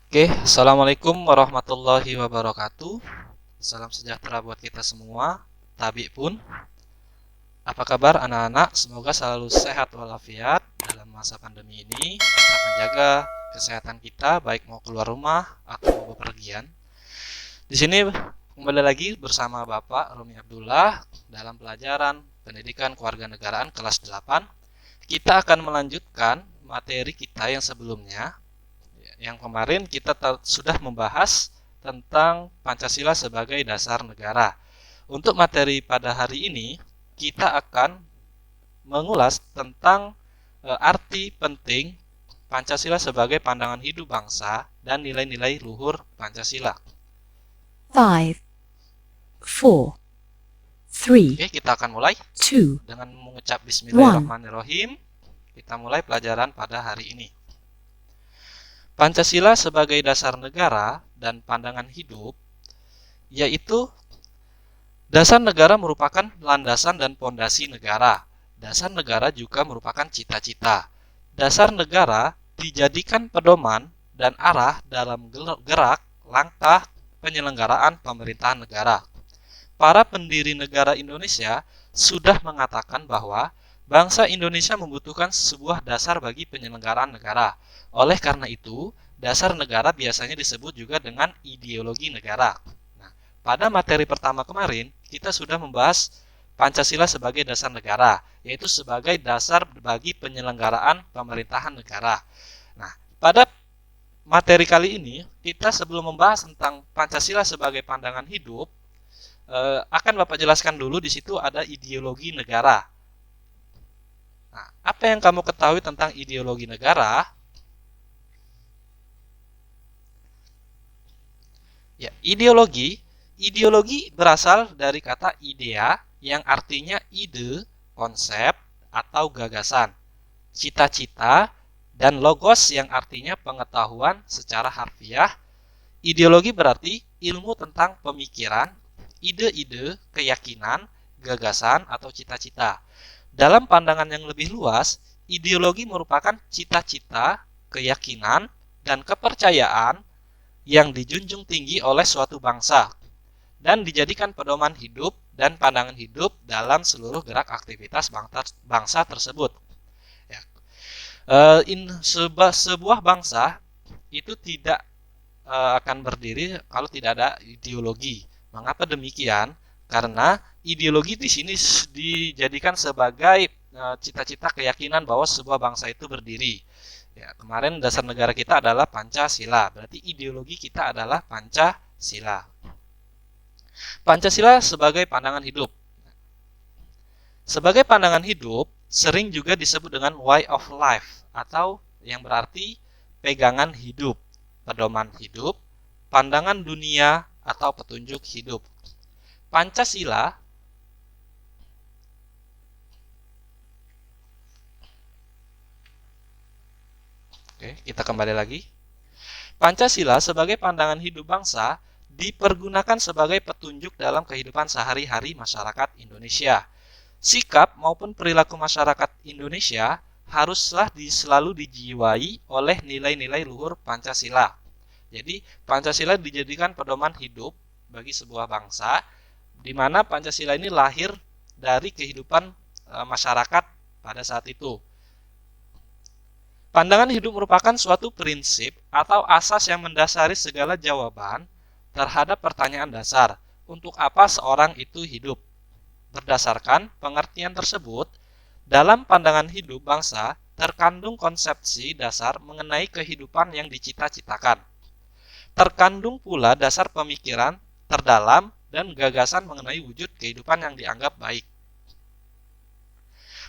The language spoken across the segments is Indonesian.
Oke, Assalamualaikum warahmatullahi wabarakatuh. Salam sejahtera buat kita semua. Tabi pun, apa kabar anak-anak? Semoga selalu sehat walafiat dalam masa pandemi ini. Tetap menjaga kesehatan kita, baik mau keluar rumah atau mau bepergian. Di sini kembali lagi bersama Bapak Romi Abdullah dalam pelajaran Pendidikan Kewarganegaraan kelas 8. Kita akan melanjutkan materi kita yang sebelumnya. Yang kemarin kita sudah membahas tentang Pancasila sebagai dasar negara. Untuk materi pada hari ini, kita akan mengulas tentang arti penting Pancasila sebagai pandangan hidup bangsa dan nilai-nilai luhur Pancasila. 5, 4, 3, Oke, kita akan mulai 2, dengan mengucap Bismillahirrahmanirrahim. Kita mulai pelajaran pada hari ini. Pancasila sebagai dasar negara dan pandangan hidup, yaitu dasar negara merupakan landasan dan pondasi negara. Dasar negara juga merupakan cita-cita. Dasar negara dijadikan pedoman dan arah dalam gerak langkah penyelenggaraan pemerintahan negara. Para pendiri negara Indonesia sudah mengatakan bahwa bangsa Indonesia membutuhkan sebuah dasar bagi penyelenggaraan negara. Oleh karena itu, dasar negara biasanya disebut juga dengan ideologi negara. Nah, pada materi pertama kemarin, kita sudah membahas Pancasila sebagai dasar negara, yaitu sebagai dasar bagi penyelenggaraan pemerintahan negara. Nah, pada materi kali ini, kita sebelum membahas tentang Pancasila sebagai pandangan hidup, akan Bapak jelaskan dulu di situ ada ideologi negara. Nah, apa yang kamu ketahui tentang ideologi negara? Ya, ideologi berasal dari kata idea yang artinya ide, konsep, atau gagasan. Cita-cita dan logos yang artinya pengetahuan secara harfiah. Ideologi berarti ilmu tentang pemikiran, ide-ide, keyakinan, gagasan, atau cita-cita. Dalam pandangan yang lebih luas, ideologi merupakan cita-cita, keyakinan, dan kepercayaan yang dijunjung tinggi oleh suatu bangsa dan dijadikan pedoman hidup dan pandangan hidup dalam seluruh gerak aktivitas bangsa tersebut. Ya. Sebuah bangsa itu tidak akan berdiri kalau tidak ada ideologi. Mengapa demikian? Karena ideologi di sini dijadikan sebagai cita-cita keyakinan bahwa sebuah bangsa itu berdiri. Ya, kemarin dasar negara kita adalah Pancasila, berarti ideologi kita adalah Pancasila. Pancasila sebagai pandangan hidup. Sebagai pandangan hidup, sering juga disebut dengan way of life atau yang berarti pegangan hidup, pedoman hidup, pandangan dunia atau petunjuk hidup. Pancasila Oke, kita kembali lagi. Pancasila sebagai pandangan hidup bangsa dipergunakan sebagai petunjuk dalam kehidupan sehari-hari masyarakat Indonesia. Sikap maupun perilaku masyarakat Indonesia haruslah selalu dijiwai oleh nilai-nilai luhur Pancasila. Jadi, Pancasila dijadikan pedoman hidup bagi sebuah bangsa, di mana Pancasila ini lahir dari kehidupan masyarakat pada saat itu. Pandangan hidup merupakan suatu prinsip atau asas yang mendasari segala jawaban terhadap pertanyaan dasar, untuk apa seorang itu hidup. Berdasarkan pengertian tersebut, dalam pandangan hidup bangsa terkandung konsepsi dasar mengenai kehidupan yang dicita-citakan. Terkandung pula dasar pemikiran terdalam dan gagasan mengenai wujud kehidupan yang dianggap baik.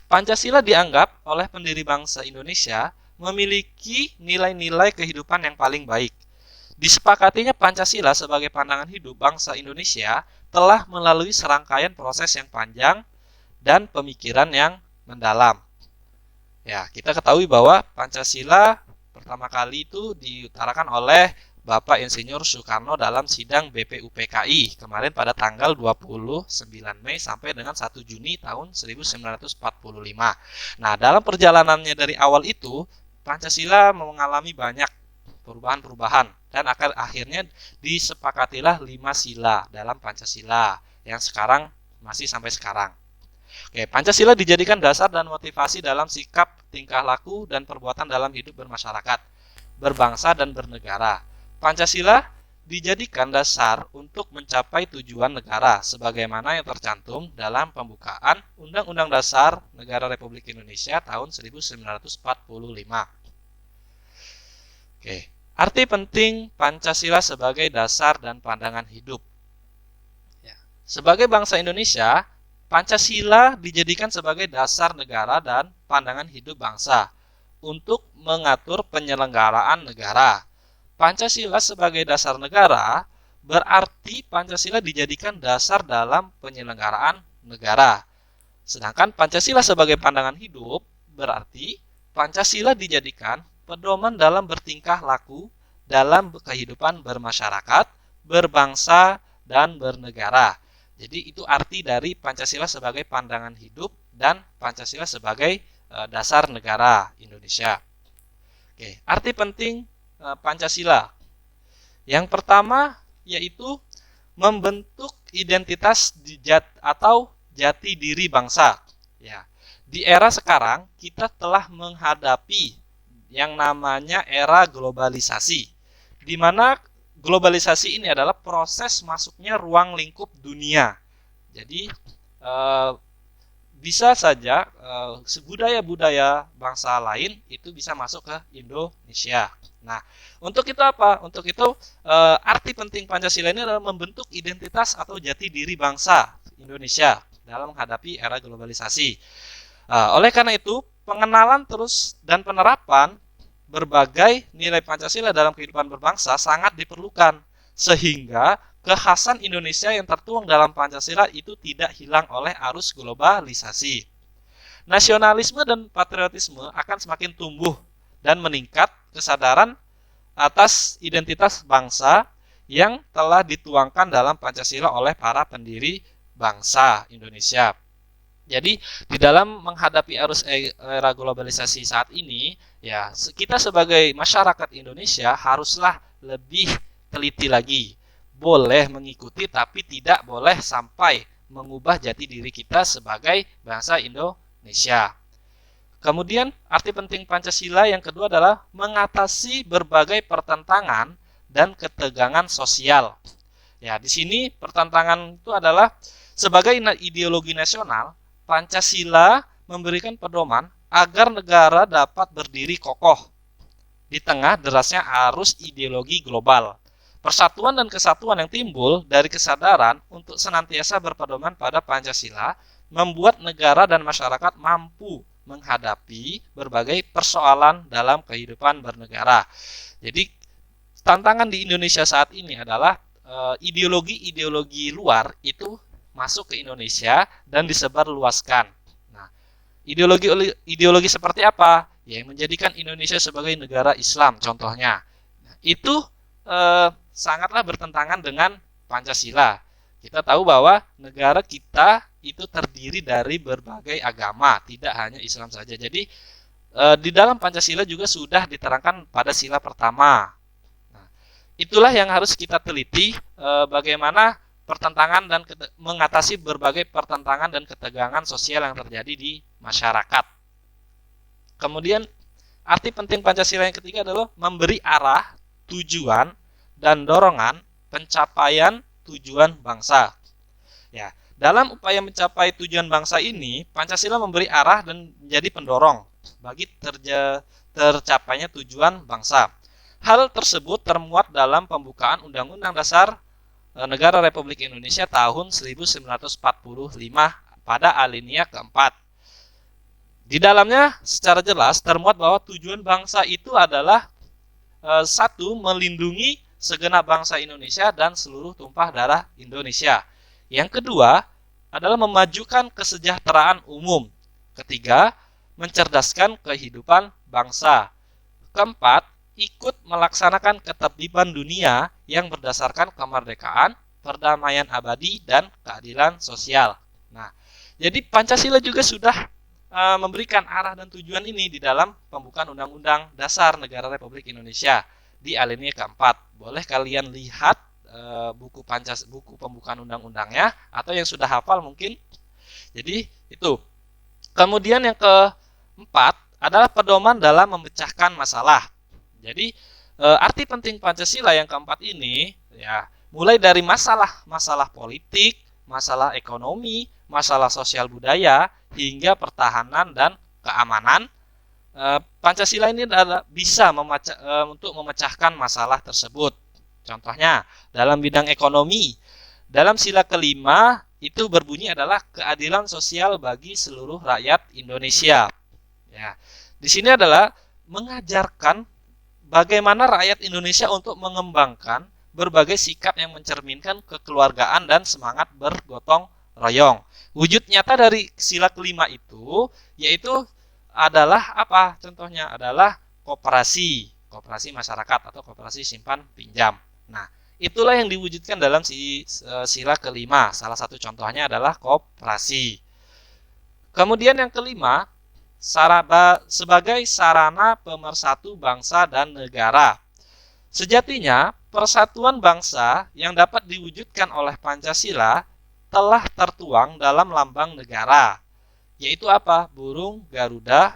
Pancasila dianggap oleh pendiri bangsa Indonesia memiliki nilai-nilai kehidupan yang paling baik. Disepakatinya Pancasila sebagai pandangan hidup bangsa Indonesia telah melalui serangkaian proses yang panjang dan pemikiran yang mendalam. Ya, kita ketahui bahwa Pancasila pertama kali itu diutarakan oleh Bapak Insinyur Soekarno dalam sidang BPUPKI kemarin pada tanggal 29 Mei sampai dengan 1 Juni tahun 1945. Nah, dalam perjalanannya dari awal itu, Pancasila mengalami banyak perubahan-perubahan. dan akhirnya disepakatilah 5 sila dalam Pancasila yang sekarang masih sampai sekarang. Oke, Pancasila dijadikan dasar dan motivasi dalam sikap, tingkah laku, dan perbuatan dalam hidup bermasyarakat, berbangsa, dan bernegara. Pancasila dijadikan dasar untuk mencapai tujuan negara sebagaimana yang tercantum dalam pembukaan Undang-Undang Dasar Negara Republik Indonesia tahun 1945. Oke, arti penting Pancasila sebagai dasar dan pandangan hidup. Sebagai bangsa Indonesia, Pancasila dijadikan sebagai dasar negara dan pandangan hidup bangsa untuk mengatur penyelenggaraan negara. Pancasila sebagai dasar negara berarti Pancasila dijadikan dasar dalam penyelenggaraan negara. Sedangkan Pancasila sebagai pandangan hidup berarti Pancasila dijadikan pedoman dalam bertingkah laku dalam kehidupan bermasyarakat, berbangsa, dan bernegara. Jadi itu arti dari Pancasila sebagai pandangan hidup dan Pancasila sebagai dasar negara Indonesia. Oke, arti penting Pancasila. Yang pertama yaitu membentuk identitas atau jati diri bangsa. Ya, di era sekarang kita telah menghadapi yang namanya era globalisasi, di mana globalisasi ini adalah proses masuknya ruang lingkup dunia. Jadi bisa saja budaya-budaya bangsa lain itu bisa masuk ke Indonesia. Nah, untuk itu apa? Untuk itu arti penting Pancasila ini adalah membentuk identitas atau jati diri bangsa Indonesia dalam menghadapi era globalisasi. Oleh karena itu, pengenalan terus dan penerapan berbagai nilai Pancasila dalam kehidupan berbangsa sangat diperlukan, sehingga kekhasan Indonesia yang tertuang dalam Pancasila itu tidak hilang oleh arus globalisasi. Nasionalisme dan patriotisme akan semakin tumbuh dan meningkat kesadaran atas identitas bangsa yang telah dituangkan dalam Pancasila oleh para pendiri bangsa Indonesia. Jadi di dalam menghadapi arus era globalisasi saat ini, ya kita sebagai masyarakat Indonesia haruslah lebih teliti lagi. Boleh mengikuti tapi tidak boleh sampai mengubah jati diri kita sebagai bangsa Indonesia. Kemudian arti penting Pancasila yang kedua adalah mengatasi berbagai pertentangan dan ketegangan sosial. Ya, di sini pertentangan itu adalah sebagai ideologi nasional, Pancasila memberikan pedoman agar negara dapat berdiri kokoh di tengah derasnya arus ideologi global. Persatuan dan kesatuan yang timbul dari kesadaran untuk senantiasa berpedoman pada Pancasila membuat negara dan masyarakat mampu menghadapi berbagai persoalan dalam kehidupan bernegara. Jadi tantangan di Indonesia saat ini adalah ideologi-ideologi luar itu masuk ke Indonesia dan disebarluaskan. Nah, ideologi seperti apa? Ya, yang menjadikan Indonesia sebagai negara Islam contohnya. Nah, itu sangatlah bertentangan dengan Pancasila. Kita tahu bahwa negara kita itu terdiri dari berbagai agama, tidak hanya Islam saja. Jadi di dalam Pancasila juga sudah diterangkan pada sila pertama. Nah, itulah yang harus kita teliti bagaimana pertentangan dan mengatasi berbagai pertentangan dan ketegangan sosial yang terjadi di masyarakat. Kemudian arti penting Pancasila yang ketiga adalah memberi arah, tujuan, dan dorongan pencapaian tujuan bangsa. Ya, dalam upaya mencapai tujuan bangsa ini, Pancasila memberi arah dan menjadi pendorong bagi tercapainya tujuan bangsa. Hal tersebut termuat dalam pembukaan Undang-Undang Dasar Negara Republik Indonesia tahun 1945 pada alinea keempat. Di dalamnya secara jelas termuat bahwa tujuan bangsa itu adalah satu, melindungi segenap bangsa Indonesia dan seluruh tumpah darah Indonesia. Yang kedua adalah memajukan kesejahteraan umum. Ketiga, mencerdaskan kehidupan bangsa. Keempat, ikut melaksanakan ketertiban dunia yang berdasarkan kemerdekaan, perdamaian abadi, dan keadilan sosial. Nah, jadi Pancasila juga sudah memberikan arah dan tujuan ini di dalam pembukaan Undang-Undang Dasar Negara Republik Indonesia. di alinea keempat. Boleh kalian lihat buku pembukaan undang-undangnya, atau yang sudah hafal mungkin. Jadi itu. Kemudian yang keempat adalah pedoman dalam memecahkan masalah. Jadi arti penting Pancasila yang keempat ini ya mulai dari masalah politik, masalah ekonomi, masalah sosial budaya hingga pertahanan dan keamanan. Pancasila ini bisa untuk memecahkan masalah tersebut. Contohnya dalam bidang ekonomi, dalam sila kelima itu berbunyi adalah keadilan sosial bagi seluruh rakyat Indonesia. Ya, di sini adalah mengajarkan bagaimana rakyat Indonesia untuk mengembangkan berbagai sikap yang mencerminkan kekeluargaan dan semangat bergotong royong. Wujud nyata dari sila kelima itu yaitu adalah apa? Contohnya adalah koperasi masyarakat atau koperasi simpan pinjam. Nah, itulah yang diwujudkan dalam sila kelima. Salah satu contohnya adalah koperasi. Kemudian yang kelima, sebagai sarana pemersatu bangsa dan negara. Sejatinya, persatuan bangsa yang dapat diwujudkan oleh Pancasila telah tertuang dalam lambang negara, yaitu apa? Burung Garuda,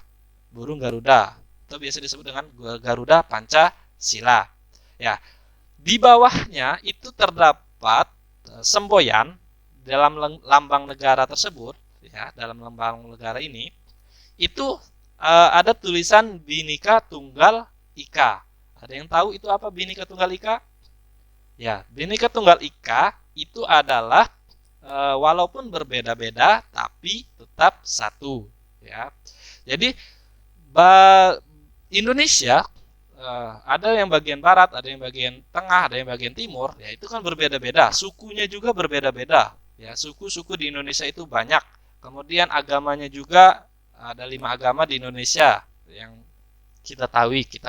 atau biasa disebut dengan Garuda Pancasila. Ya, di bawahnya itu terdapat semboyan dalam lambang negara tersebut. Ya, dalam lambang negara ini itu ada tulisan Bhinneka Tunggal Ika. Ada yang tahu itu apa Bhinneka Tunggal Ika? Ya, Bhinneka Tunggal Ika itu adalah walaupun berbeda-beda tapi tetap satu. Ya, jadi Indonesia ada yang bagian barat, ada yang bagian tengah, ada yang bagian timur. Ya, itu kan berbeda-beda. Sukunya juga berbeda-beda. Ya, suku-suku di Indonesia itu banyak. Kemudian agamanya juga ada 5 agama di Indonesia yang kita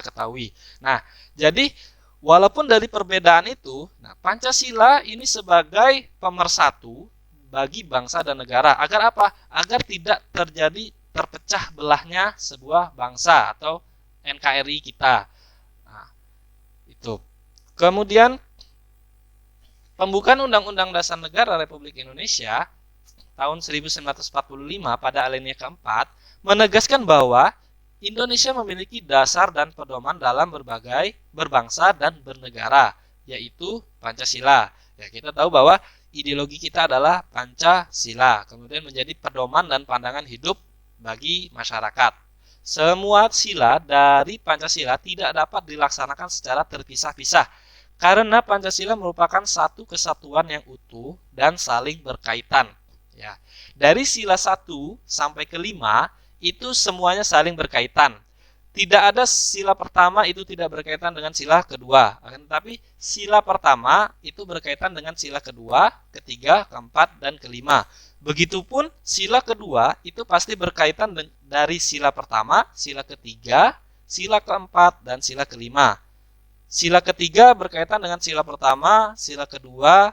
ketahui. Nah, jadi walaupun dari perbedaan itu, Pancasila ini sebagai pemersatu bagi bangsa dan negara. Agar apa? Agar tidak terjadi terpecah belahnya sebuah bangsa atau NKRI kita. Nah, itu. Kemudian pembukaan Undang-Undang Dasar Negara Republik Indonesia tahun 1945 pada alinea keempat menegaskan bahwa Indonesia memiliki dasar dan pedoman dalam berbangsa dan bernegara, yaitu Pancasila. Ya, kita tahu bahwa ideologi kita adalah Pancasila, kemudian menjadi pedoman dan pandangan hidup bagi masyarakat. Semua sila dari Pancasila tidak dapat dilaksanakan secara terpisah-pisah, karena Pancasila merupakan satu kesatuan yang utuh dan saling berkaitan. Ya, dari sila 1 sampai ke 5 itu semuanya saling berkaitan. Tidak ada sila pertama itu tidak berkaitan dengan sila kedua. Tetapi sila pertama itu berkaitan dengan sila kedua, ketiga, keempat, dan kelima. Begitupun sila kedua itu pasti berkaitan dari sila pertama, sila ketiga, sila keempat, dan sila kelima. Sila ketiga berkaitan dengan sila pertama, sila kedua,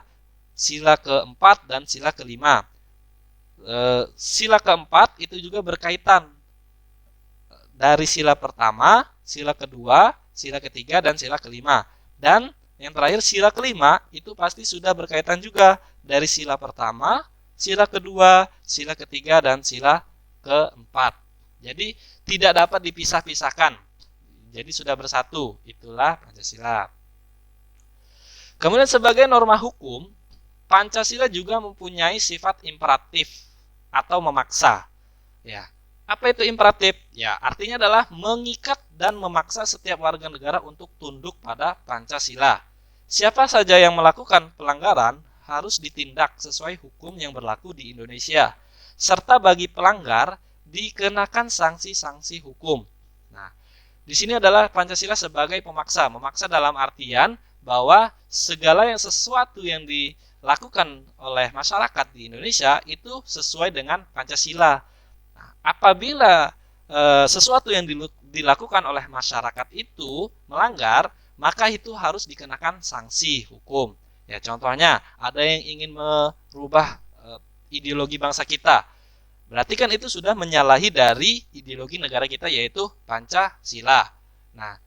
sila keempat, dan sila kelima. Sila keempat itu juga berkaitan dari sila pertama, sila kedua, sila ketiga, dan sila kelima. Dan yang terakhir sila kelima itu pasti sudah berkaitan juga dari sila pertama, sila kedua, sila ketiga, dan sila keempat. Jadi tidak dapat dipisah-pisahkan. Jadi sudah bersatu. Itulah Pancasila. Kemudian sebagai norma hukum, Pancasila juga mempunyai sifat imperatif atau memaksa. Ya, apa itu imperatif? Ya, artinya adalah mengikat dan memaksa setiap warga negara untuk tunduk pada Pancasila. Siapa saja yang melakukan pelanggaran harus ditindak sesuai hukum yang berlaku di Indonesia. Serta bagi pelanggar dikenakan sanksi-sanksi hukum. Nah, di sini adalah Pancasila sebagai pemaksa. Memaksa dalam artian bahwa segala sesuatu yang dilakukan oleh masyarakat di Indonesia itu sesuai dengan Pancasila. Nah, apabila sesuatu yang dilakukan oleh masyarakat itu melanggar, maka itu harus dikenakan sanksi hukum. Ya, contohnya ada yang ingin merubah ideologi bangsa kita. Berarti kan itu sudah menyalahi dari ideologi negara kita, yaitu Pancasila. Nah,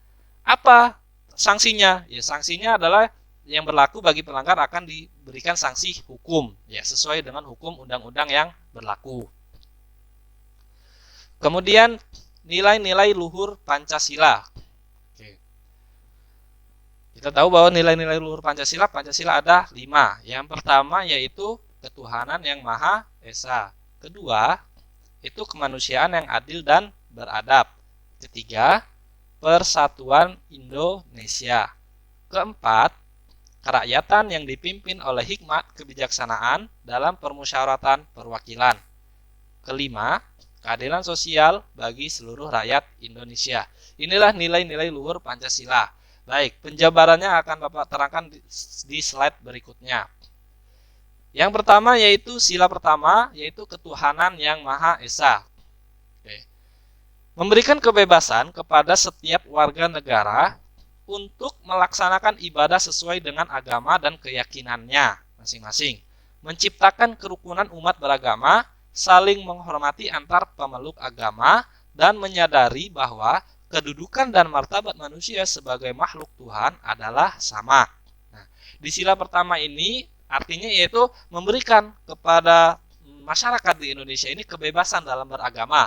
apa sanksinya? Ya, sanksinya adalah yang berlaku bagi pelanggar akan diberikan sanksi hukum, ya sesuai dengan hukum undang-undang yang berlaku. Kemudian nilai-nilai luhur Pancasila. Oke. Kita tahu bahwa nilai-nilai luhur Pancasila ada 5. Yang pertama yaitu ketuhanan yang Maha Esa. Kedua, itu kemanusiaan yang adil dan beradab. Ketiga, persatuan Indonesia. Keempat, kerakyatan yang dipimpin oleh hikmat kebijaksanaan dalam permusyawaratan perwakilan. Kelima, keadilan sosial bagi seluruh rakyat Indonesia. Inilah nilai-nilai luhur Pancasila. Baik, penjabarannya akan Bapak terangkan di slide berikutnya. Yang pertama yaitu sila pertama, yaitu ketuhanan yang Maha Esa. Oke. Memberikan kebebasan kepada setiap warga negara untuk melaksanakan ibadah sesuai dengan agama dan keyakinannya masing-masing. Menciptakan kerukunan umat beragama, saling menghormati antar pemeluk agama, dan menyadari bahwa kedudukan dan martabat manusia sebagai makhluk Tuhan adalah sama. Nah, di sila pertama ini artinya yaitu memberikan kepada masyarakat di Indonesia ini kebebasan dalam beragama.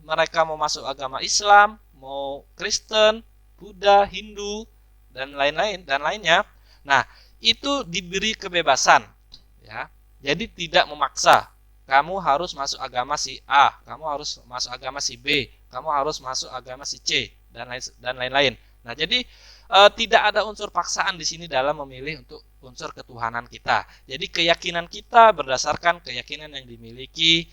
Mereka mau masuk agama Islam, mau Kristen, Buddha, Hindu, dan lainnya. Nah, itu diberi kebebasan, ya. Jadi tidak memaksa. Kamu harus masuk agama si A, kamu harus masuk agama si B, kamu harus masuk agama si C, dan lain-lain. Nah, jadi tidak ada unsur paksaan di sini dalam memilih untuk unsur ketuhanan kita. Jadi keyakinan kita berdasarkan keyakinan yang dimiliki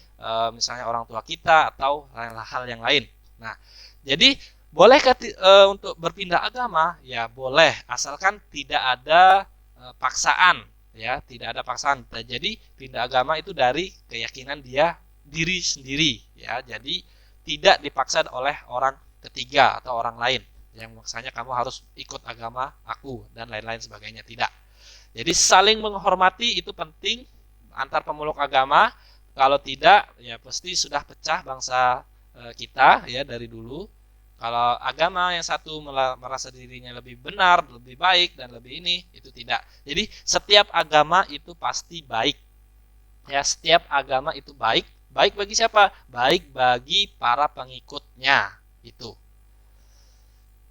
misalnya orang tua kita atau hal-hal yang lain. Nah, jadi bolehkah untuk berpindah agama? Ya boleh, asalkan tidak ada paksaan. Ya, tidak ada paksaan. Jadi pindah agama itu dari keyakinan diri sendiri, ya. Jadi tidak dipaksa oleh orang ketiga atau orang lain yang maksanya kamu harus ikut agama aku dan lain-lain sebagainya, tidak. Jadi saling menghormati itu penting antar pemeluk agama. Kalau tidak, ya pasti sudah pecah bangsa kita ya dari dulu. Kalau agama yang satu merasa dirinya lebih benar, lebih baik, dan lebih ini, itu tidak. Jadi setiap agama itu pasti baik. Ya, setiap agama itu baik. Baik bagi siapa? Baik bagi para pengikutnya. Itu.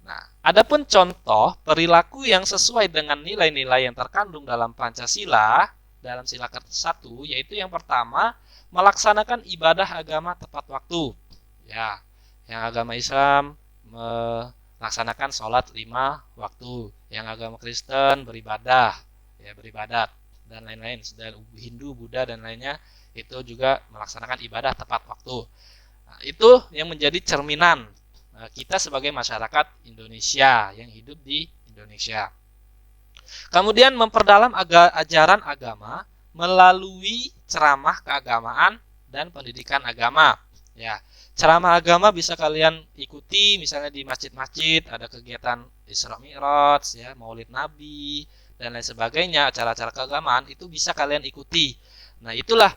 Nah, adapun contoh perilaku yang sesuai dengan nilai-nilai yang terkandung dalam Pancasila, dalam sila ke-1, yaitu yang pertama, melaksanakan ibadah agama tepat waktu. Ya, yang agama Islam melaksanakan sholat 5 waktu, yang agama Kristen beribadah, ya beribadat dan lain-lain. Dan Hindu, Buddha dan lainnya itu juga melaksanakan ibadah tepat waktu. Nah, itu yang menjadi cerminan kita sebagai masyarakat Indonesia yang hidup di Indonesia. Kemudian memperdalam ajaran agama melalui ceramah keagamaan dan pendidikan agama. Ya, ceramah agama bisa kalian ikuti misalnya di masjid-masjid, ada kegiatan Isra Mi'raj, ya, Maulid Nabi dan lain sebagainya, acara-acara keagamaan itu bisa kalian ikuti. Nah, itulah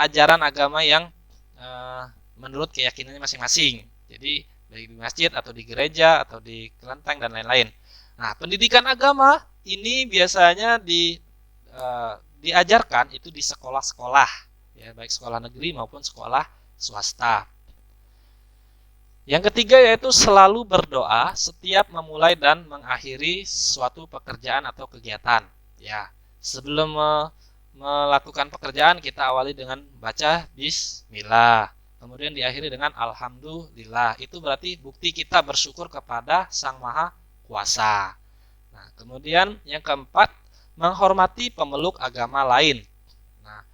ajaran agama yang menurut keyakinannya masing-masing. Jadi baik di masjid atau di gereja atau di kelenteng dan lain-lain. Nah, pendidikan agama ini biasanya diajarkan itu di sekolah-sekolah, ya, baik sekolah negeri maupun sekolah swasta. Yang ketiga yaitu selalu berdoa setiap memulai dan mengakhiri suatu pekerjaan atau kegiatan. Ya, sebelum melakukan pekerjaan kita awali dengan baca Bismillah, kemudian diakhiri dengan Alhamdulillah. Itu berarti bukti kita bersyukur kepada Sang Maha Kuasa. Nah, kemudian yang keempat, menghormati pemeluk agama lain. Nah,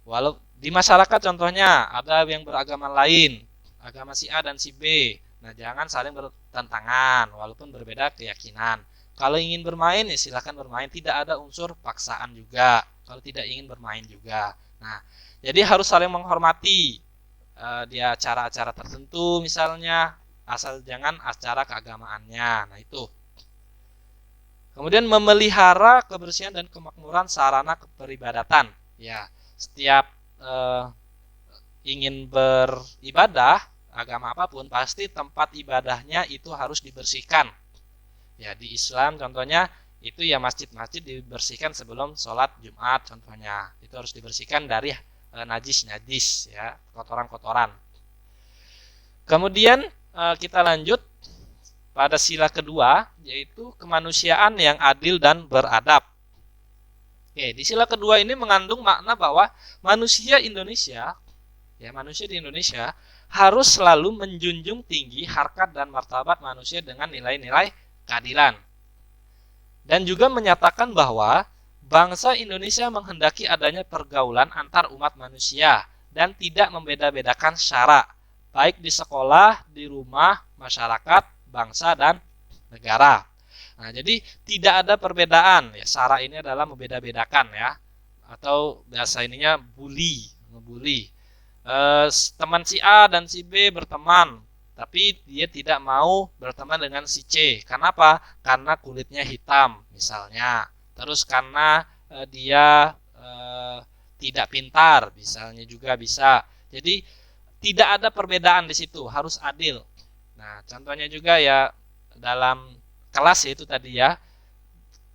walau di masyarakat contohnya ada yang beragama lain, agama si A dan si B. Nah, jangan saling bertentangan walaupun berbeda keyakinan. Kalau ingin bermain ya silahkan bermain, tidak ada unsur paksaan juga. Kalau tidak ingin bermain juga. Nah, jadi harus saling menghormati di acara-acara tertentu misalnya, asal jangan acara keagamaannya. Nah, itu. Kemudian memelihara kebersihan dan kemakmuran sarana peribadatan. Ya, setiap ingin beribadah agama apapun pasti tempat ibadahnya itu harus dibersihkan. Ya, di Islam contohnya itu ya masjid-masjid dibersihkan sebelum sholat Jumat contohnya. Itu harus dibersihkan dari najis-najis ya, kotoran-kotoran. Kemudian kita lanjut pada sila kedua, yaitu kemanusiaan yang adil dan beradab. Oke, di sila kedua ini mengandung makna bahwa manusia Indonesia, ya manusia di Indonesia harus selalu menjunjung tinggi harkat dan martabat manusia dengan nilai-nilai keadilan. Dan juga menyatakan bahwa bangsa Indonesia menghendaki adanya pergaulan antar umat manusia dan tidak membeda-bedakan syara, baik di sekolah, di rumah, masyarakat, bangsa, dan negara. Nah, jadi tidak ada perbedaan. Ya, syara ini adalah membeda-bedakan ya, atau bahasa ininya bully, ngebully. Teman si A dan si B berteman, tapi dia tidak mau berteman dengan si C. Kenapa? Karena kulitnya hitam, misalnya. Terus karena dia tidak pintar, misalnya juga bisa. Jadi tidak ada perbedaan di situ, harus adil. Nah, contohnya juga ya dalam kelas itu tadi ya,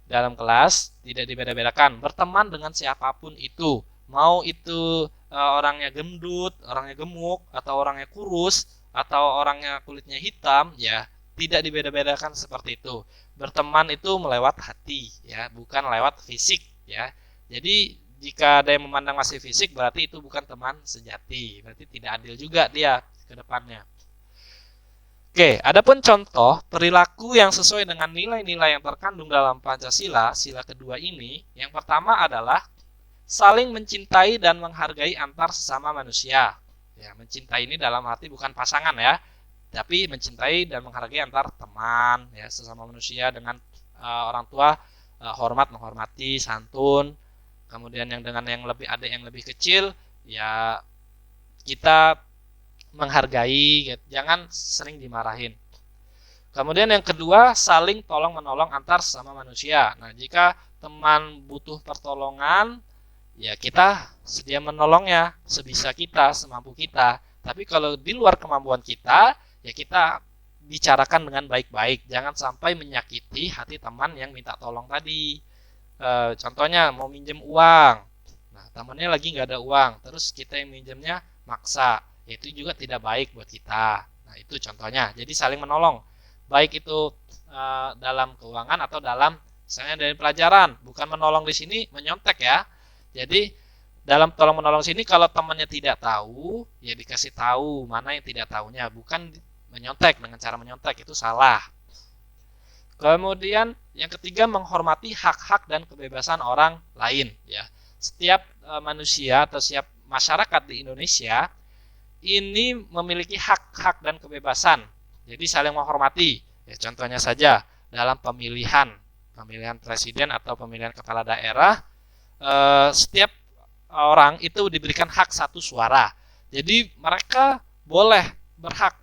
dalam kelas tidak dibeda-bedakan, berteman dengan siapapun itu, mau itu orangnya gendut, orangnya gemuk, atau orangnya kurus, atau orangnya kulitnya hitam, ya tidak dibeda-bedakan seperti itu. Berteman itu melewat hati ya, bukan lewat fisik ya. Jadi jika ada yang memandang masih fisik, berarti itu bukan teman sejati, berarti tidak adil juga dia ke depannya. Oke, adapun contoh perilaku yang sesuai dengan nilai-nilai yang terkandung dalam Pancasila, sila kedua ini, yang pertama adalah saling mencintai dan menghargai antar sesama manusia. Ya, mencintai ini dalam arti bukan pasangan ya, tapi mencintai dan menghargai antar teman, ya sesama manusia dengan orang tua, hormat menghormati, santun. Kemudian yang dengan yang lebih adik yang lebih kecil, ya kita menghargai, jangan sering dimarahin. Kemudian yang kedua, saling tolong menolong antar sesama manusia. Nah, jika teman butuh pertolongan, ya kita sedia menolongnya sebisa kita, semampu kita. Tapi kalau di luar kemampuan kita, ya kita bicarakan dengan baik-baik. Jangan sampai menyakiti hati teman yang minta tolong tadi. Contohnya mau minjem uang, nah temannya lagi nggak ada uang, terus kita yang minjemnya maksa. Itu juga tidak baik buat kita. Nah, itu contohnya. Jadi saling menolong. Baik itu dalam keuangan atau dalam misalnya dari pelajaran. Bukan menolong di sini menyontek ya. Jadi dalam tolong menolong sini kalau temannya tidak tahu, ya dikasih tahu mana yang tidak tahunya. Bukan menyontek dengan cara menyontek, itu salah. Kemudian yang ketiga, menghormati hak-hak dan kebebasan orang lain ya. Setiap manusia atau setiap masyarakat di Indonesia ini memiliki hak-hak dan kebebasan. Jadi saling menghormati. Ya, contohnya saja dalam pemilihan presiden atau pemilihan kepala daerah, setiap orang itu diberikan hak satu suara. Jadi mereka boleh berhak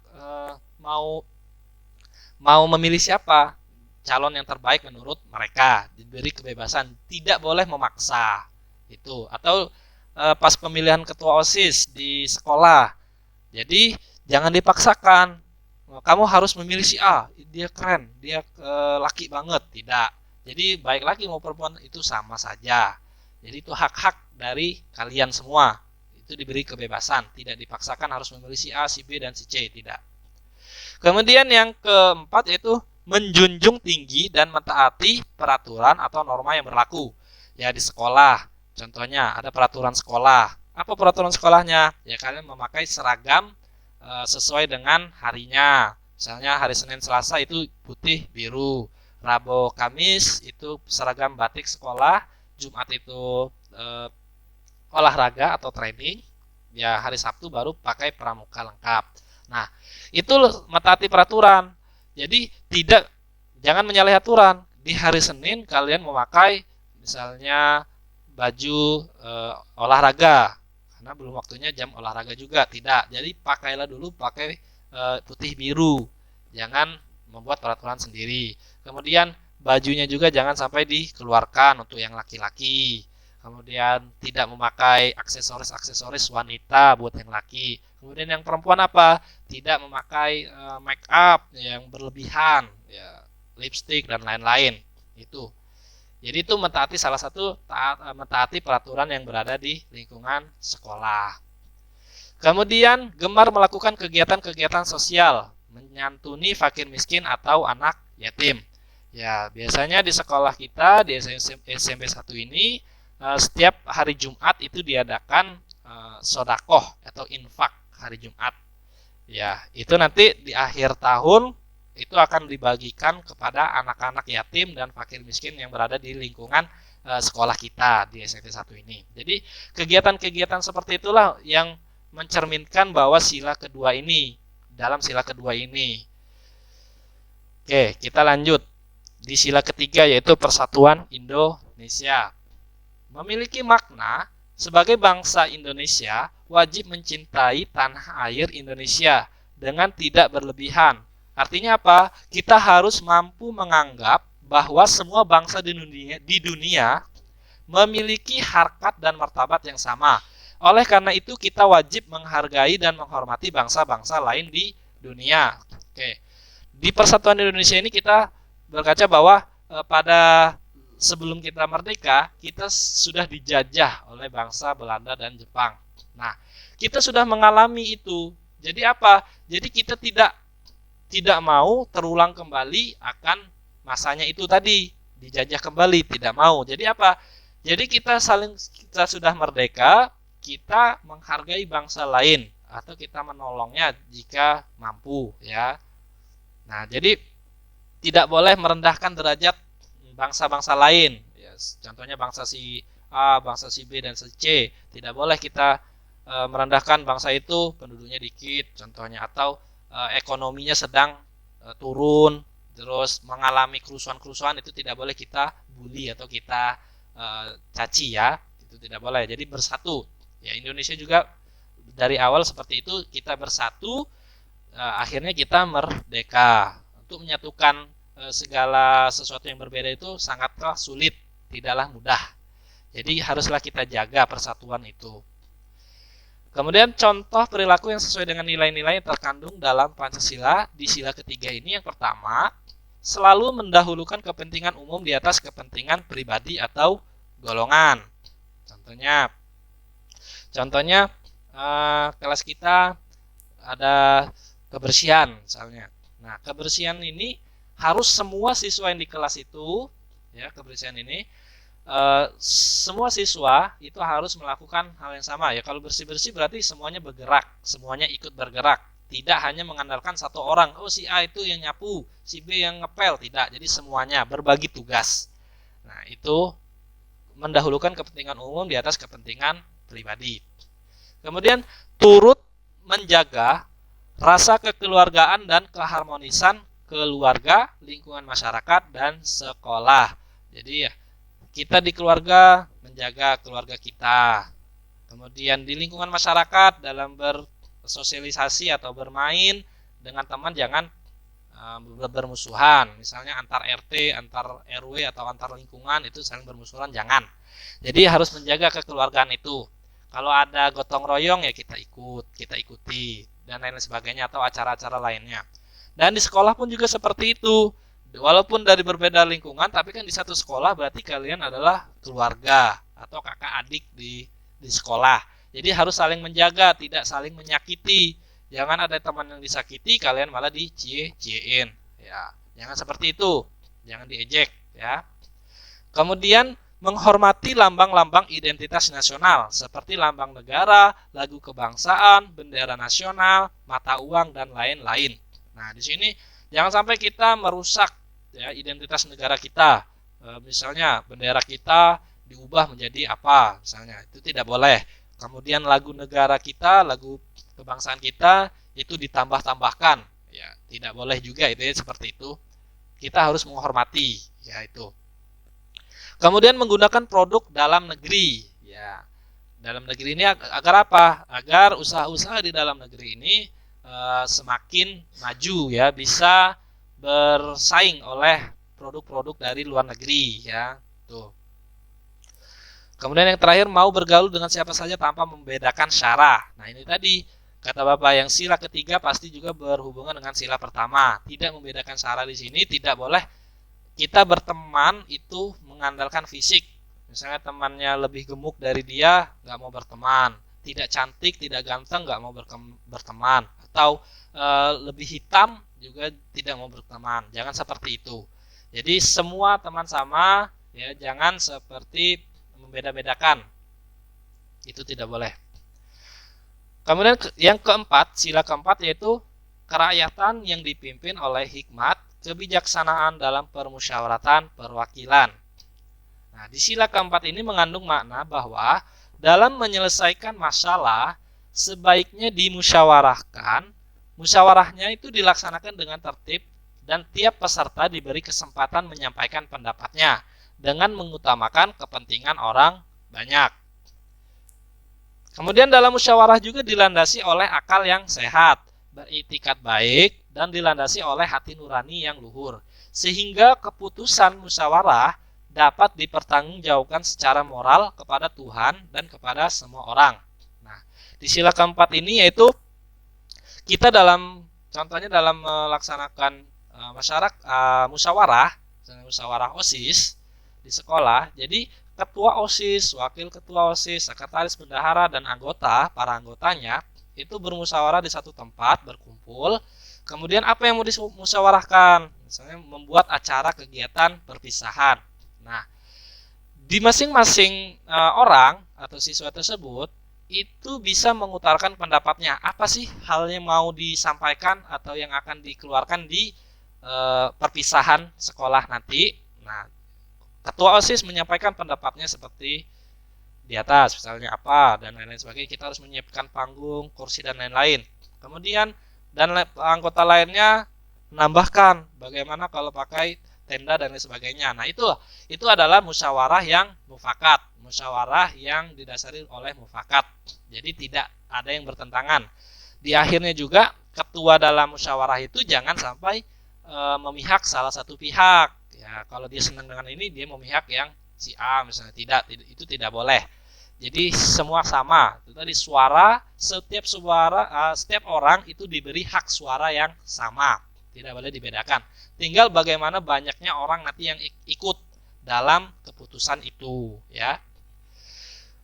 mau memilih siapa calon yang terbaik menurut mereka, diberi kebebasan, tidak boleh memaksa itu. Atau pas pemilihan ketua OSIS di sekolah, jadi jangan dipaksakan. Kamu harus memilih si A, dia keren, dia laki banget, tidak. Jadi baik laki mau perempuan itu sama saja. Jadi itu hak-hak dari kalian semua. Itu diberi kebebasan, tidak dipaksakan harus memilih si A, si B, dan si C, tidak. Kemudian yang keempat yaitu menjunjung tinggi dan mentaati peraturan atau norma yang berlaku. Ya di sekolah, contohnya ada peraturan sekolah. Apa peraturan sekolahnya? Ya kalian memakai seragam sesuai dengan harinya. Misalnya hari Senin Selasa itu putih biru, Rabu Kamis itu seragam batik sekolah, Jumat itu olahraga atau training, ya hari Sabtu baru pakai pramuka lengkap. Nah, itu mentaati peraturan. Jadi jangan menyalahi aturan. Di hari Senin kalian memakai misalnya baju olahraga karena belum waktunya jam olahraga juga, tidak. Jadi pakailah dulu pakai putih biru. Jangan membuat peraturan sendiri. Kemudian bajunya juga jangan sampai dikeluarkan untuk yang laki-laki. Kemudian tidak memakai aksesoris wanita buat yang laki. Kemudian yang perempuan apa? Tidak memakai make up yang berlebihan. Ya, lipstik dan lain-lain. Itu. Jadi itu mentaati salah satu mentaati peraturan yang berada di lingkungan sekolah. Kemudian gemar melakukan kegiatan-kegiatan sosial, menyantuni fakir miskin atau anak yatim. Ya, biasanya di sekolah kita di SMP 1 ini setiap hari Jumat itu diadakan sodakoh atau infak hari Jumat. Ya, itu nanti di akhir tahun itu akan dibagikan kepada anak-anak yatim dan fakir miskin yang berada di lingkungan sekolah kita di SMP 1 ini. Jadi kegiatan-kegiatan seperti itulah yang mencerminkan bahwa sila kedua ini, dalam sila kedua ini. Oke, kita lanjut. Di sila ketiga yaitu Persatuan Indonesia. Memiliki makna sebagai bangsa Indonesia wajib mencintai tanah air Indonesia dengan tidak berlebihan. Artinya apa? Kita harus mampu menganggap bahwa semua bangsa di dunia memiliki harkat dan martabat yang sama. Oleh karena itu kita wajib menghargai dan menghormati bangsa-bangsa lain di dunia. Oke. Di Persatuan Indonesia ini kita berkaca bahwa pada sebelum kita merdeka, kita sudah dijajah oleh bangsa Belanda dan Jepang. Nah, kita sudah mengalami itu. Jadi apa? Jadi kita tidak mau terulang kembali akan masanya itu tadi, dijajah kembali, tidak mau. Jadi apa? Jadi kita sudah merdeka, kita menghargai bangsa lain atau kita menolongnya jika mampu, ya. Nah, jadi tidak boleh merendahkan derajat bangsa-bangsa lain. Ya, contohnya bangsa si A, bangsa si B dan si C. Tidak boleh kita merendahkan bangsa itu penduduknya dikit, contohnya, atau ekonominya sedang turun, terus mengalami kerusuhan-kerusuhan, itu tidak boleh kita bully atau kita caci, ya. Itu tidak boleh. Jadi bersatu. Ya, Indonesia juga dari awal seperti itu, kita bersatu, akhirnya kita merdeka. Untuk menyatukan segala sesuatu yang berbeda itu sangatlah sulit, tidaklah mudah. Jadi haruslah kita jaga persatuan itu. Kemudian contoh perilaku yang sesuai dengan nilai-nilai yang terkandung dalam Pancasila di sila ketiga ini, yang pertama, selalu mendahulukan kepentingan umum di atas kepentingan pribadi atau golongan. Contohnya kelas kita ada kebersihan misalnya. Nah, kebersihan ini harus semua siswa yang di kelas itu, ya, kebersihan ini semua siswa itu harus melakukan hal yang sama, ya. Kalau bersih-bersih berarti semuanya bergerak, semuanya ikut bergerak. Tidak hanya mengandalkan satu orang, oh si A itu yang nyapu, si B yang ngepel, tidak. Jadi semuanya berbagi tugas. Nah, itu mendahulukan kepentingan umum di atas kepentingan pribadi. Kemudian turut menjaga rasa kekeluargaan dan keharmonisan keluarga, lingkungan masyarakat, dan sekolah. Jadi ya, kita di keluarga menjaga keluarga kita. Kemudian di lingkungan masyarakat dalam bersosialisasi atau bermain dengan teman jangan bermusuhan. Misalnya antar RT, antar RW atau antar lingkungan itu saling bermusuhan, jangan. Jadi harus menjaga kekeluargaan itu. Kalau ada gotong royong ya kita ikuti dan lain sebagainya, atau acara-acara lainnya. Dan di sekolah pun juga seperti itu. Walaupun dari berbeda lingkungan, tapi kan di satu sekolah berarti kalian adalah keluarga atau kakak adik di sekolah. Jadi harus saling menjaga, tidak saling menyakiti. Jangan ada teman yang disakiti, kalian malah dicie-ciein. Ya, jangan seperti itu. Jangan diejek, ya. Kemudian menghormati lambang-lambang identitas nasional seperti lambang negara, lagu kebangsaan, bendera nasional, mata uang, dan lain-lain. Nah, di sini jangan sampai kita merusak, ya, identitas negara kita. Misalnya bendera kita diubah menjadi apa, misalnya, itu tidak boleh. Kemudian lagu negara kita, lagu kebangsaan kita itu ditambah-tambahkan, ya, tidak boleh juga itu, ya, seperti itu. Kita harus menghormati, ya, itu. Kemudian menggunakan produk dalam negeri, ya. Dalam negeri ini agar apa? Agar usaha-usaha di dalam negeri ini semakin maju, ya, bisa bersaing oleh produk-produk dari luar negeri, ya. Tuh. Kemudian yang terakhir, mau bergaul dengan siapa saja tanpa membedakan syara. Nah, ini tadi kata Bapak, yang sila ketiga pasti juga berhubungan dengan sila pertama. Tidak membedakan syara di sini, tidak boleh kita berteman itu mengandalkan fisik. Misalnya temannya lebih gemuk dari dia, nggak mau berteman. Tidak cantik, tidak ganteng, nggak mau berteman. Atau lebih hitam juga tidak mau berteman. Jangan seperti itu. Jadi semua teman sama, ya, jangan seperti membeda-bedakan. Itu tidak boleh. Kemudian yang keempat, sila keempat yaitu kerakyatan yang dipimpin oleh hikmat, kebijaksanaan dalam permusyawaratan perwakilan. Nah, di sila keempat ini mengandung makna bahwa dalam menyelesaikan masalah sebaiknya dimusyawarahkan. Musyawarahnya itu dilaksanakan dengan tertib dan tiap peserta diberi kesempatan menyampaikan pendapatnya dengan mengutamakan kepentingan orang banyak. Kemudian dalam musyawarah juga dilandasi oleh akal yang sehat, beritikat baik, dan dilandasi oleh hati nurani yang luhur. Sehingga keputusan musyawarah dapat dipertanggungjawabkan secara moral kepada Tuhan dan kepada semua orang. Nah, di sila keempat ini yaitu kita contohnya dalam melaksanakan musyawarah OSIS di sekolah. Jadi ketua OSIS, wakil ketua OSIS, sekretaris bendahara, dan para anggotanya itu bermusyawarah di satu tempat, berkumpul. Kemudian apa yang mau dimusyawarahkan? Misalnya membuat acara kegiatan perpisahan. Nah, di masing-masing orang atau siswa tersebut itu bisa mengutarakan pendapatnya. Apa sih hal yang mau disampaikan atau yang akan dikeluarkan di perpisahan sekolah nanti? Nah, ketua OSIS menyampaikan pendapatnya seperti di atas, misalnya apa dan lain-lain sebagainya. Kita harus menyiapkan panggung, kursi, dan lain-lain. Kemudian anggota lainnya menambahkan bagaimana kalau pakai tenda dan lain sebagainya. Nah, itu adalah musyawarah yang mufakat, musyawarah yang didasari oleh mufakat. Jadi tidak ada yang bertentangan. Di akhirnya juga ketua dalam musyawarah itu jangan sampai memihak salah satu pihak. Ya, kalau dia senang dengan ini, dia memihak yang si A misalnya. Itu tidak boleh. Jadi semua sama. Itu tadi setiap orang itu diberi hak suara yang sama. Tidak boleh dibedakan. Tinggal bagaimana banyaknya orang nanti yang ikut dalam keputusan itu, ya.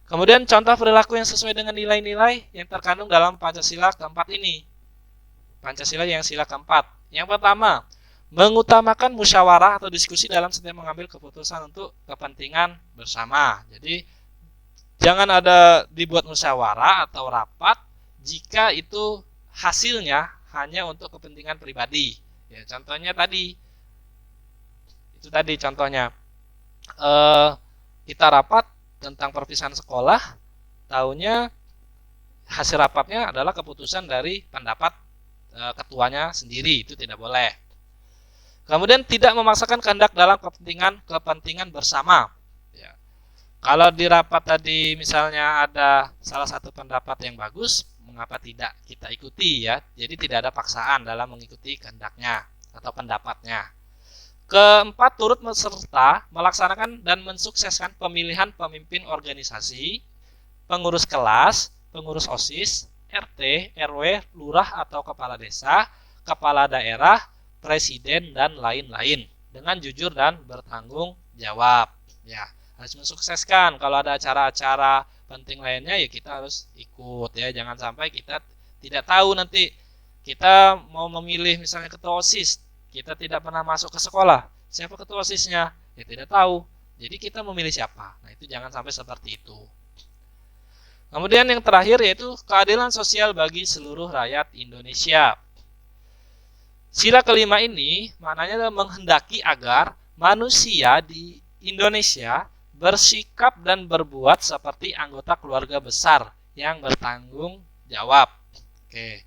Kemudian contoh perilaku yang sesuai dengan nilai-nilai yang terkandung dalam Pancasila keempat ini. Pancasila yang sila keempat. Yang pertama, mengutamakan musyawarah atau diskusi dalam setiap mengambil keputusan untuk kepentingan bersama. Jadi jangan ada dibuat musyawarah atau rapat jika itu hasilnya hanya untuk kepentingan pribadi. Ya, contohnya tadi, itu tadi contohnya, kita rapat tentang perpisahan sekolah, tahunya hasil rapatnya adalah keputusan dari pendapat ketuanya sendiri. Itu tidak boleh. Kemudian tidak memaksakan kehendak dalam kepentingan bersama. Ya. Kalau di rapat tadi misalnya ada salah satu pendapat yang bagus, mengapa tidak kita ikuti, ya? Jadi tidak ada paksaan dalam mengikuti kehendaknya atau pendapatnya. Keempat, turut serta melaksanakan dan mensukseskan pemilihan pemimpin organisasi, pengurus kelas, pengurus OSIS, RT, RW, lurah atau kepala desa, kepala daerah, presiden, dan lain-lain dengan jujur dan bertanggung jawab. Ya, harus mensukseskan. Kalau ada acara-acara penting lainnya, ya kita harus ikut, ya. Jangan sampai kita tidak tahu nanti kita mau memilih misalnya ketua OSIS, kita tidak pernah masuk ke sekolah. Siapa ketua OSISnya? Ya tidak tahu. Jadi kita memilih siapa? Nah, itu jangan sampai seperti itu. Kemudian yang terakhir yaitu keadilan sosial bagi seluruh rakyat Indonesia. Sila kelima ini maknanya adalah menghendaki agar manusia di Indonesia bersikap dan berbuat seperti anggota keluarga besar yang bertanggung jawab. Oke,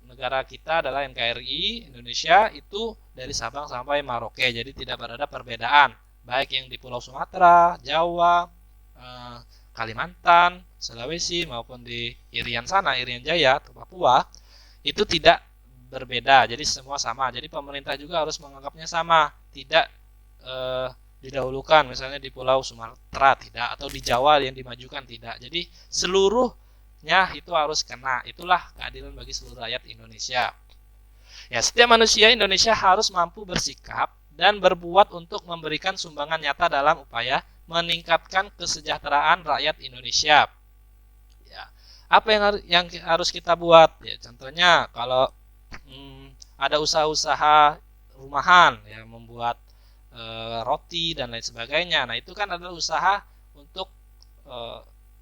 negara kita adalah NKRI Indonesia, itu dari Sabang sampai Merauke. Jadi tidak ada perbedaan, baik yang di Pulau Sumatera, Jawa, Kalimantan, Sulawesi maupun di Irian Jaya atau Papua, itu tidak berbeda. Jadi semua sama. Jadi pemerintah juga harus menganggapnya sama, tidak didahulukan misalnya di Pulau Sumatera tidak, atau di Jawa yang dimajukan tidak. Jadi seluruhnya itu harus kena. Itulah keadilan bagi seluruh rakyat Indonesia. Ya, setiap manusia Indonesia harus mampu bersikap dan berbuat untuk memberikan sumbangan nyata dalam upaya meningkatkan kesejahteraan rakyat Indonesia. Ya. Apa yang harus kita buat? Ya, contohnya kalau ada usaha-usaha rumahan, ya, membuat roti dan lain sebagainya. Nah, itu kan adalah usaha untuk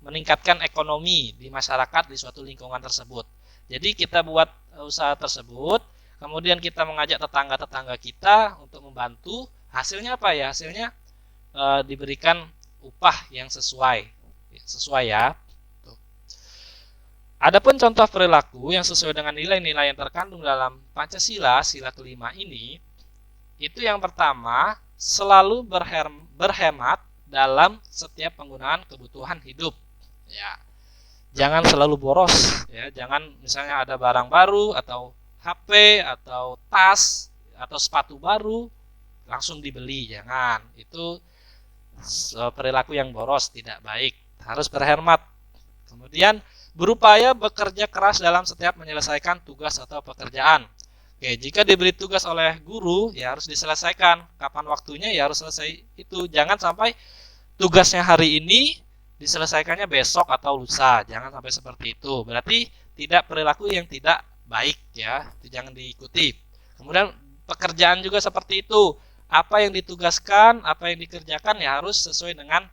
meningkatkan ekonomi di masyarakat di suatu lingkungan tersebut. Jadi kita buat usaha tersebut, kemudian kita mengajak tetangga-tetangga kita untuk membantu. Hasilnya apa ya? Hasilnya diberikan upah yang sesuai ya. Adapun contoh perilaku yang sesuai dengan nilai-nilai yang terkandung dalam Pancasila, sila kelima ini, itu yang pertama, selalu berhemat dalam setiap penggunaan kebutuhan hidup. Ya, jangan selalu boros. Ya, jangan misalnya ada barang baru atau HP atau tas atau sepatu baru langsung dibeli, jangan. Itu perilaku yang boros, tidak baik. Harus berhemat. Kemudian berupaya bekerja keras dalam setiap menyelesaikan tugas atau pekerjaan. Oke, jika diberi tugas oleh guru, ya harus diselesaikan. Kapan waktunya, ya harus selesai itu. Jangan sampai tugasnya hari ini diselesaikannya besok atau lusa. Jangan sampai seperti itu. Berarti tidak perilaku yang tidak baik, ya. Itu jangan diikuti. Kemudian pekerjaan juga seperti itu. Apa yang ditugaskan, apa yang dikerjakan, ya harus sesuai dengan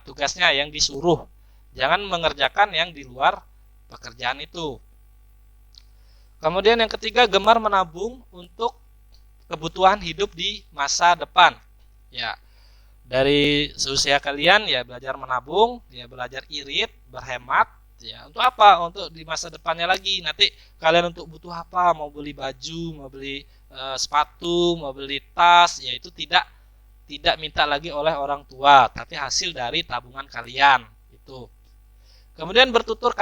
tugasnya yang disuruh. Jangan mengerjakan yang di luar pekerjaan itu. Kemudian yang ketiga, gemar menabung untuk kebutuhan hidup di masa depan. Ya, dari seusia kalian ya belajar menabung, ya belajar irit, berhemat. Ya, untuk apa? Untuk di masa depannya lagi. Nanti kalian untuk butuh apa? Mau beli baju, mau beli sepatu, mau beli tas, ya itu tidak minta lagi oleh orang tua, tapi hasil dari tabungan kalian itu. Kemudian bertutur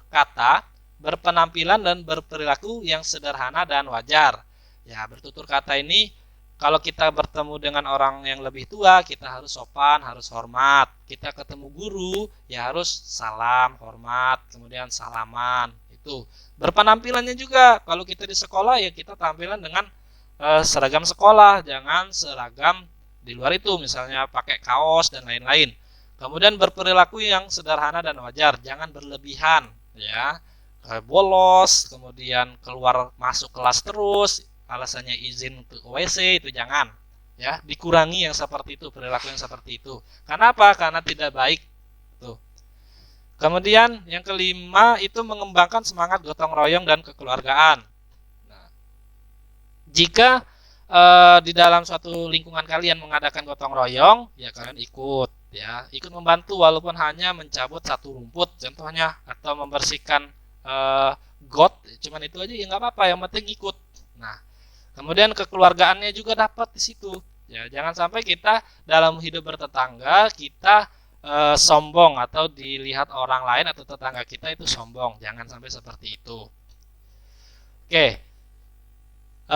kata, berpenampilan dan berperilaku yang sederhana dan wajar. Ya, bertutur kata ini kalau kita bertemu dengan orang yang lebih tua, kita harus sopan, harus hormat. Kita ketemu guru, ya harus salam, hormat, kemudian salaman. Itu. Berpenampilannya juga, kalau kita di sekolah ya kita tampilan dengan seragam sekolah, jangan seragam di luar itu, misalnya pakai kaos dan lain-lain. Kemudian berperilaku yang sederhana dan wajar, jangan berlebihan, ya. Bolos, kemudian keluar masuk kelas terus, alasannya izin untuk WC, itu jangan, ya. Dikurangi yang seperti itu, perilaku yang seperti itu. Karena apa? Karena tidak baik. Tuh. Kemudian yang kelima itu mengembangkan semangat gotong royong dan kekeluargaan. Nah, jika di dalam suatu lingkungan kalian mengadakan gotong royong, ya kalian ikut, ya ikut membantu walaupun hanya mencabut satu rumput, contohnya, atau membersihkan got, cuman itu aja ya nggak apa-apa, yang penting ikut. Nah, kemudian kekeluargaannya juga dapat di situ. Ya, jangan sampai kita dalam hidup bertetangga kita sombong atau dilihat orang lain atau tetangga kita itu sombong. Jangan sampai seperti itu. Oke.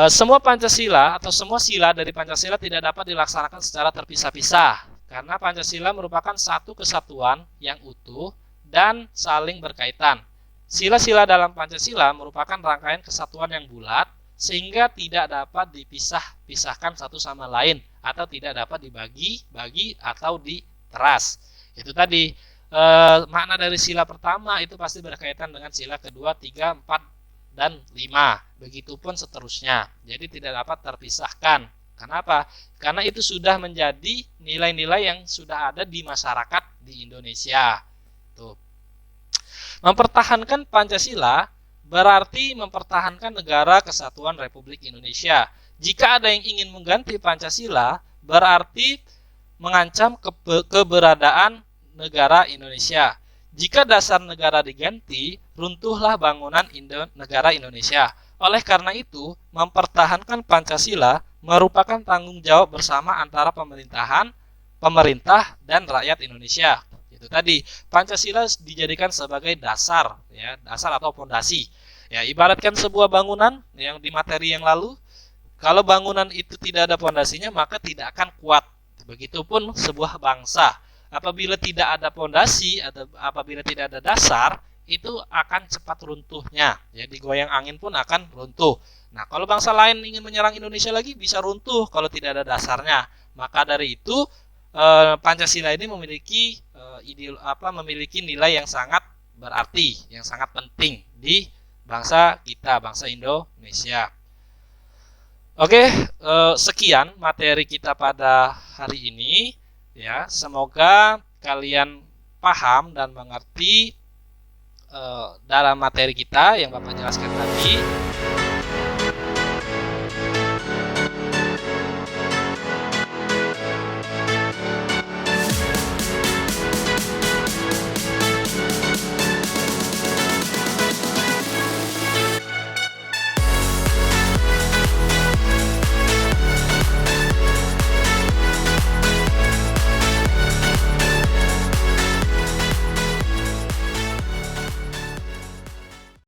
Semua Pancasila atau semua sila dari Pancasila tidak dapat dilaksanakan secara terpisah-pisah karena Pancasila merupakan satu kesatuan yang utuh dan saling berkaitan. Sila-sila dalam Pancasila merupakan rangkaian kesatuan yang bulat sehingga tidak dapat dipisah-pisahkan satu sama lain atau tidak dapat dibagi-bagi atau diteras. Itu tadi makna dari sila pertama itu pasti berkaitan dengan sila kedua, 3, 4, dan 5. Begitupun seterusnya. Jadi tidak dapat terpisahkan. Kenapa? Karena itu sudah menjadi nilai-nilai yang sudah ada di masyarakat di Indonesia. Tuh. Mempertahankan Pancasila berarti mempertahankan negara kesatuan Republik Indonesia. Jika ada yang ingin mengganti Pancasila, berarti mengancam keberadaan negara Indonesia. Jika dasar negara diganti, runtuhlah bangunan negara Indonesia. Oleh karena itu, mempertahankan Pancasila merupakan tanggung jawab bersama antara pemerintah dan rakyat Indonesia. Itu tadi, Pancasila dijadikan sebagai dasar, ya, dasar atau fondasi. Ya, ibaratkan sebuah bangunan yang di materi yang lalu, kalau bangunan itu tidak ada fondasinya, maka tidak akan kuat. Begitupun sebuah bangsa. Apabila tidak ada fondasi, apabila tidak ada dasar, itu akan cepat runtuhnya. Jadi goyang angin pun akan runtuh. Nah, kalau bangsa lain ingin menyerang Indonesia lagi bisa runtuh kalau tidak ada dasarnya. Maka dari itu Pancasila ini memiliki memiliki nilai yang sangat berarti, yang sangat penting di bangsa kita, bangsa Indonesia. Oke, sekian materi kita pada hari ini ya. Semoga kalian paham dan mengerti dalam materi kita yang Bapak jelaskan tadi.